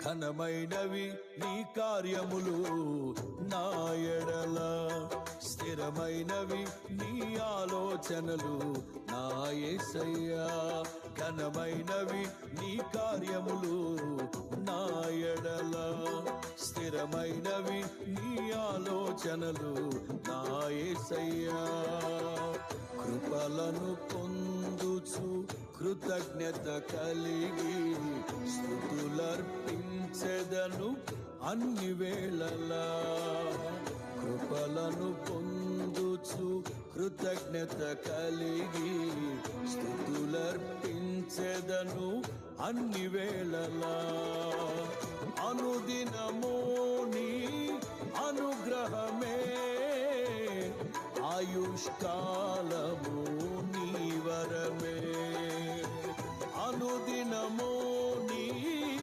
ఘనమైనవి నీ కార్యములు నా ఎడల, స్థిరమైనవి నీ ఆలోచనలు నా యేసయ్యా. ఘనమైనవి నీ కార్యములు నా ఎడల, స్థిరమైనవి నీ ఆలోచనలు నా యేసయ్యా. కృపలను పొందుచు కృతజ్ఞత కలిగి స్తుతులర్పించెదను అన్ని వేళలా. కృపలను పొందుచు కృతజ్ఞత కలిగి స్తుతులర్పించెదను అన్ని వేళలా. అనుదినము నీ అనుగ్రహమే ఆయుష్కాలము